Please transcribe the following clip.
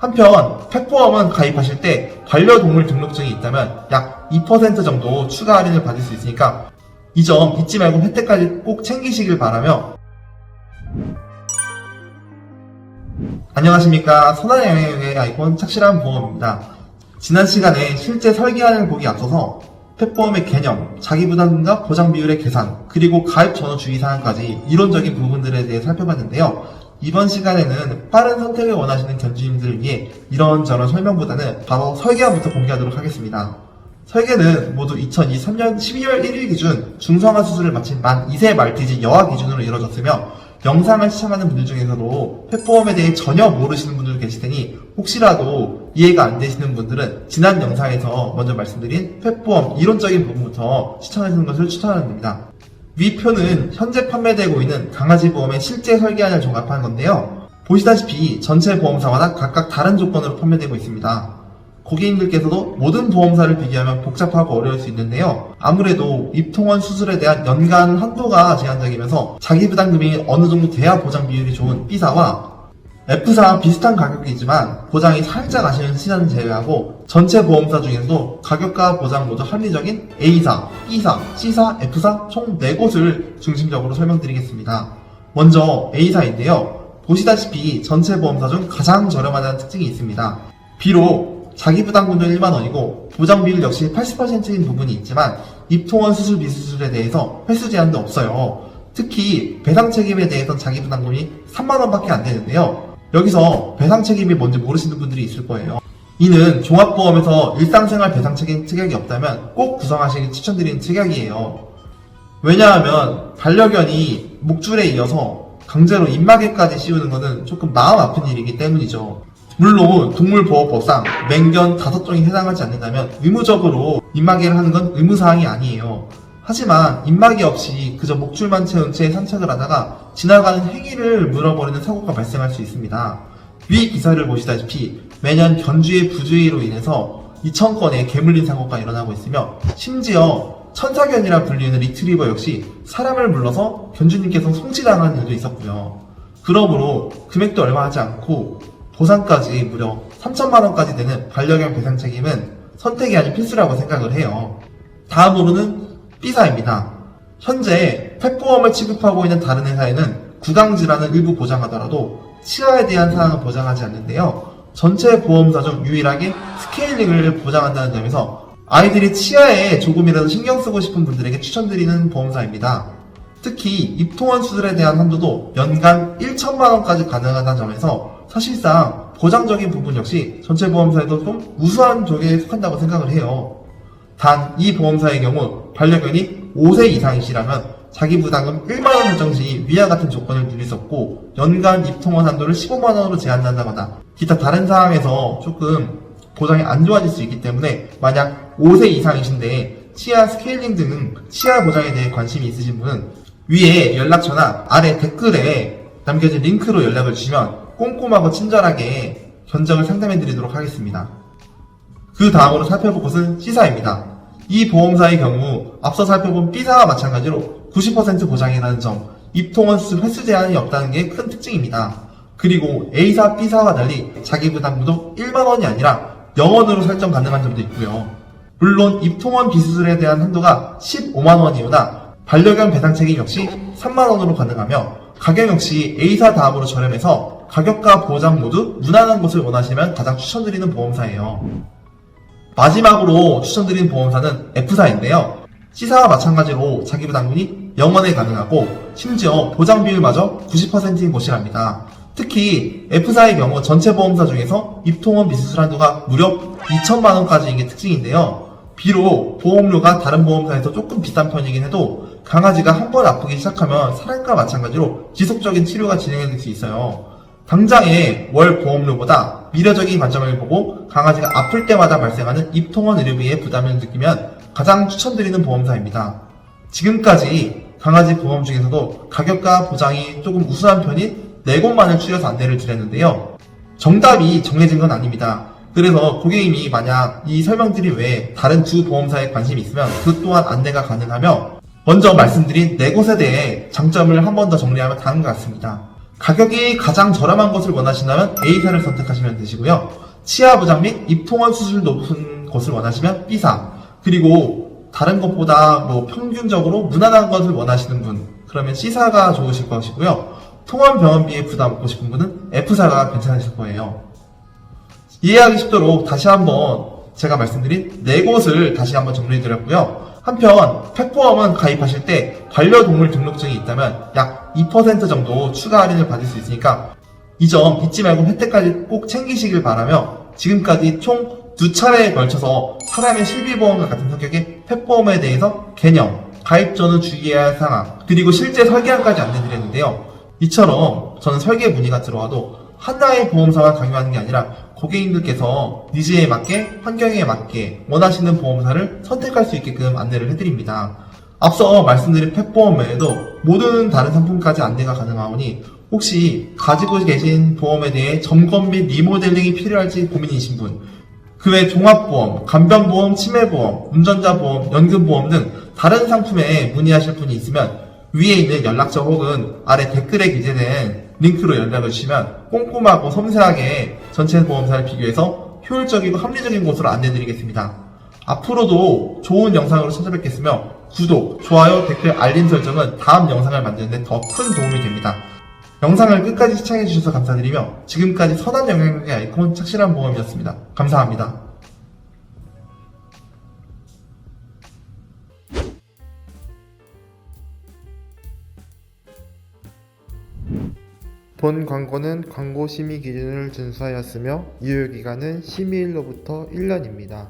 한편 펫보험은 가입하실 때 반려동물 등록증이 있다면 약 2% 정도 추가 할인을 받을 수 있으니까 이 점 잊지 말고 혜택까지 꼭 챙기시길 바라며, 안녕하십니까. 선한영양의 아이콘 착실한 보험입니다. 지난 시간에 실제 설계안을 보기 앞서서 펫보험의 개념, 자기부담금과 보장 비율의 계산, 그리고 가입 전후 주의사항까지 이론적인 부분들에 대해 살펴봤는데요. 이번 시간에는 빠른 선택을 원하시는 견주님들을 위해 이런저런 설명보다는 바로 설계안부터 공개하도록 하겠습니다. 설계는 모두 2023년 12월 1일 기준 중성화 수술을 마친 만 2세 말티즈 여아 기준으로 이루어졌으며, 영상을 시청하는 분들 중에서도 펫보험에 대해 전혀 모르시는 분들 계실 테니 혹시라도 이해가 안 되시는 분들은 지난 영상에서 먼저 말씀드린 펫보험 이론적인 부분부터 시청하시는 것을 추천합니다. 위 표는 현재 판매되고 있는 강아지 보험의 실제 설계안을 종합한 건데요. 보시다시피 전체 보험사마다 각각 다른 조건으로 판매되고 있습니다. 고객님들께서도 모든 보험사를 비교하면 복잡하고 어려울 수 있는데요. 아무래도 입통원 수술에 대한 연간 한도가 제한적이면서 자기부담금이 어느 정도 돼야 보장 비율이 좋은 B사와 F사와 비슷한 가격이지만 보장이 살짝 아쉬운 C사는 제외하고 전체 보험사 중에서도 가격과 보장 모두 합리적인 A사, B사, C사, F사 총 4곳을 중심적으로 설명드리겠습니다. 먼저 A사인데요. 보시다시피 전체 보험사 중 가장 저렴하다는 특징이 있습니다. 비록 자기부담금도 1만원이고 보장 비율 역시 80%인 부분이 있지만 입통원 수술 비수술에 대해서 횟수 제한도 없어요. 특히 배상 책임에 대해선 자기부담금이 3만원밖에 안 되는데요. 여기서 배상 책임이 뭔지 모르시는 분들이 있을 거예요. 이는 종합보험에서 일상생활 배상 책임 특약이 없다면 꼭 구성하시길 추천드리는 특약이에요. 왜냐하면 반려견이 목줄에 이어서 강제로 입마개까지 씌우는 것은 조금 마음 아픈 일이기 때문이죠. 물론 동물보호법상 맹견 5종이 해당하지 않는다면 의무적으로 입마개를 하는 건 의무사항이 아니에요. 하지만 입마개 없이 그저 목줄만 채운 채 산책을 하다가 지나가는 행위를 물어버리는 사고가 발생할 수 있습니다. 위 기사를 보시다시피 매년 견주의 부주의로 인해서 2,000건의 개물림 사고가 일어나고 있으며, 심지어 천사견이라 불리는 리트리버 역시 사람을 물러서 견주님께서 송치당하는 일도 있었고요. 그러므로 금액도 얼마 하지 않고 보상까지 무려 3천만원까지 되는 반려견 배상 책임은 선택이 아닌 필수라고 생각을 해요. 다음으로는 B사입니다. 현재 펫보험을 취급하고 있는 다른 회사에는 구강질환을 일부 보장하더라도 치아에 대한 사항은 보장하지 않는데요. 전체 보험사 중 유일하게 스케일링을 보장한다는 점에서 아이들이 치아에 조금이라도 신경 쓰고 싶은 분들에게 추천드리는 보험사입니다. 특히 입통원 수술에 대한 한도도 연간 1천만원까지 가능하다는 점에서 사실상 보장적인 부분 역시 전체 보험사에도 좀 우수한 쪽에 속한다고 생각을 해요. 단 이 보험사의 경우 반려견이 5세 이상이시라면 자기부담금 1만원 설정 시 위와 같은 조건을 누릴 수 없고 연간 입통원 한도를 15만원으로 제한한다거나 기타 다른 사항에서 조금 보장이 안 좋아질 수 있기 때문에 만약 5세 이상이신데 치아 스케일링 등 치아 보장에 대해 관심이 있으신 분은 위에 연락처나 아래 댓글에 남겨진 링크로 연락을 주시면 꼼꼼하고 친절하게 견적을 상담해드리도록 하겠습니다. 그 다음으로 살펴볼 것은 C사입니다. 이 보험사의 경우 앞서 살펴본 B사와 마찬가지로 90% 보장이라는 점, 입통원 수술 횟수 제한이 없다는 게 큰 특징입니다. 그리고 A사, B사와 달리 자기부담금도 1만원이 아니라 0원으로 설정 가능한 점도 있고요. 물론 입통원 비수술에 대한 한도가 15만원이오나 반려견 배상 책임 역시 3만원으로 가능하며 가격 역시 A사 다음으로 저렴해서 가격과 보장 모두 무난한 것을 원하시면 가장 추천드리는 보험사예요. 마지막으로 추천드리는 보험사는 F사인데요. C사와 마찬가지로 자기부담금이 0원에 가능하고 심지어 보장 비율마저 90%인 곳이랍니다. 특히 F사의 경우 전체 보험사 중에서 입통원 비수술 한도가 무려 2천만원까지인 게 특징인데요. 비록 보험료가 다른 보험사에서 조금 비싼 편이긴 해도 강아지가 한 번 아프기 시작하면 사람과 마찬가지로 지속적인 치료가 진행될 수 있어요. 당장의 월 보험료보다 미래적인 관점을 보고 강아지가 아플 때마다 발생하는 입통원 의료비의 부담을 느끼면 가장 추천드리는 보험사입니다. 지금까지 강아지 보험 중에서도 가격과 보장이 조금 우수한 편인 4곳만을 추려서 안내를 드렸는데요. 정답이 정해진 건 아닙니다. 그래서 고객님이 만약 이 설명드린 외에 다른 두 보험사에 관심이 있으면 그 또한 안내가 가능하며, 먼저 말씀드린 4곳에 대해 장점을 한 번 더 정리하면 다음과 같습니다. 가격이 가장 저렴한 것을 원하신다면 A사를 선택하시면 되시고요. 치아 부장 및 입통원 수술 높은 것을 원하시면 B사, 그리고 다른 것보다 평균적으로 무난한 것을 원하시는 분, 그러면 C사가 좋으실 것이고요. 통원 병원비에 부담 없고 싶은 분은 F사가 괜찮으실 거예요. 이해하기 쉽도록 다시 한번 제가 말씀드린 4곳을 다시 한번 정리해드렸고요. 한편 펫보험은 가입하실 때 반려동물 등록증이 있다면 약 2% 정도 추가 할인을 받을 수 있으니까 이 점 잊지 말고 혜택까지 꼭 챙기시길 바라며, 지금까지 총 2차례에 걸쳐서 사람의 실비보험과 같은 성격의 펫보험에 대해서 개념, 가입 전후 주의해야 할 상황, 그리고 실제 설계안까지 안내드렸는데요. 이처럼 저는 설계 문의가 들어와도 하나의 보험사만 강요하는 게 아니라 고객님들께서 니즈에 맞게, 환경에 맞게 원하시는 보험사를 선택할 수 있게끔 안내를 해드립니다. 앞서 말씀드린 펫보험 외에도 모든 다른 상품까지 안내가 가능하오니 혹시 가지고 계신 보험에 대해 점검 및 리모델링이 필요할지 고민이신 분, 그 외 종합보험, 간병보험, 치매보험, 운전자보험, 연금보험 등 다른 상품에 문의하실 분이 있으면 위에 있는 연락처 혹은 아래 댓글에 기재된 링크로 연락을 주시면 꼼꼼하고 섬세하게 전체 보험사를 비교해서 효율적이고 합리적인 곳으로 안내드리겠습니다. 앞으로도 좋은 영상으로 찾아뵙겠으며 구독, 좋아요, 댓글, 알림 설정은 다음 영상을 만드는 데 더 큰 도움이 됩니다. 영상을 끝까지 시청해주셔서 감사드리며 지금까지 선한 영양의 아이콘 착실한 보험이었습니다. 감사합니다. 본 광고는 광고 심의 기준을 준수하였으며 유효기간은 심의일로부터 1년입니다.